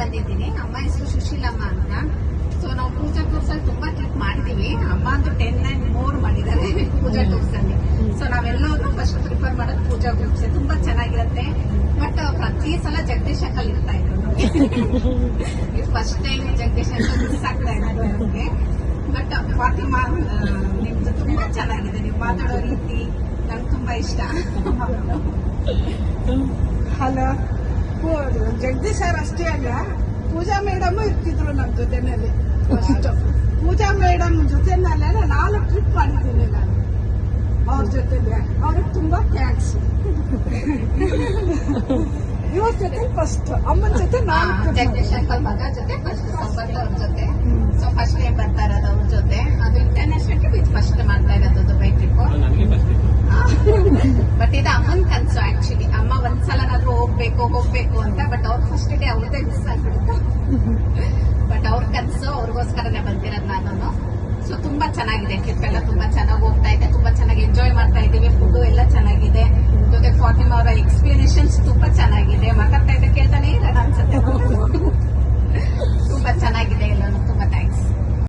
ಬಂದಿದ್ದೀನಿ. ಅಮ್ಮ ಹೆಸರು ಸುಶೀಲಮ್ಮ ಅಂತ. ಸೊ ನಾವು ಪೂಜಾ ಟೂರ್ಸ್ ಅಲ್ಲಿ ತುಂಬಾ ಟ್ರಿಪ್ ಮಾಡಿದೀವಿ. ಅಮ್ಮ ಅಂತೂ 10 and more ಮಾಡಿದ್ದಾರೆ ಪೂಜಾ ಟೂರ್ಸ್ ಅಲ್ಲಿ. ಸೊ ನಾವೆಲ್ಲರೂ ಫಸ್ಟ್ ಪ್ರಿಫರ್ ಮಾಡೋದು ಪೂಜಾ ಗ್ರೂಪ್ಸ್ ತುಂಬಾ ಚೆನ್ನಾಗಿರುತ್ತೆ. ಬಟ್ ಪ್ರತಿ ಸಲ ಜಗದೀಶ್ ಅಂಕಲ್ ಇರ್ತಾ ಇದ್ರು. First time Jagadish uncle miss ಆಗ್ತಾ ಇದ್ದಾರೆ ನಮಗೆ. ಬಟ್ ಫಾತಿಮಾ ನಿಮ್ದು ತುಂಬಾ ಚೆನ್ನಾಗಿದೆ. ನೀವು ಮಾತಾಡೋ ರೀತಿ ನಂಗೆ ತುಂಬಾ ಇಷ್ಟ. ಹಲೋ, ಜಗದೀಶ್ ಸರ್ ಅಷ್ಟೇ ಅಲ್ಲ, ಪೂಜಾ ಮೇಡಮ್ ಇರ್ತಿದ್ರು ನಮ್ಮ ಜೊತೆನಲ್ಲಿ. ಫಸ್ಟ್ ಪೂಜಾ ಮೇಡಮ್ ಜೊತೆನಲ್ಲೇ 4 ಟ್ರಿಪ್ ಮಾಡಿದ್ದೀನಿ ನಾನು ಅವ್ರ ಜೊತೆಗೆ. ಅವ್ರಿಗೆ ತುಂಬಾ ಥ್ಯಾಂಕ್ಸ್. ಇವ್ರ ಜೊತೆ ಫಸ್ಟ್, ಅಮ್ಮನ ಜೊತೆ ನಾನು ಜಗದೀಶ್ ಅಂಕಲ್ ಮಗ ಜೊತೆ ಫಸ್ಟ್ ಸಂಬಂಧ ಅವ್ರ ಜೊತೆ. ಸೊ ಫಸ್ಟ್ ಟೈಮ್ ಬರ್ತಾ ಇರೋದು ಅವ್ರ ಜೊತೆ. ಅದು ಇಂಟರ್ನ್ಯಾಷನಲ್ ಟ್ರಿಪ್ ಫಸ್ಟ್ ಮಾಡ್ತಾ ಇರೋದು ದುಬೈ ಟ್ರಿಪ್. ಬಟ್ ಇದು ಅಮ್ಮನ್ ಕನ್ಸು ಆಕ್ಚುಲಿ. ಅಮ್ಮ ಒಂದ್ಸಲನಾದ್ರೂ ಹೋಗ್ಬೇಕು ಅಂತ. ಬಟ್ ಅವ್ರ ಫಸ್ಟ್ ಡೇ ಅವ್ರದೇ ಮಿಸ್ ಆಗ್ಬಿಡ್ತು. ಬಟ್ ಅವ್ರ ಕನ್ಸು, ಅವ್ರಿಗೋಸ್ಕರನೇ ಬಂದಿರೋದು ನಾನು. ಸೊ ತುಂಬಾ ಚೆನ್ನಾಗಿದೆ ಟ್ರಿಪ್ ಎಲ್ಲ. ತುಂಬಾ ಚೆನ್ನಾಗಿ ಹೋಗ್ತಾ ಇದೆ. ತುಂಬಾ ಚೆನ್ನಾಗಿ ಎಂಜಾಯ್ ಮಾಡ್ತಾ ಇದ್ದೀವಿ.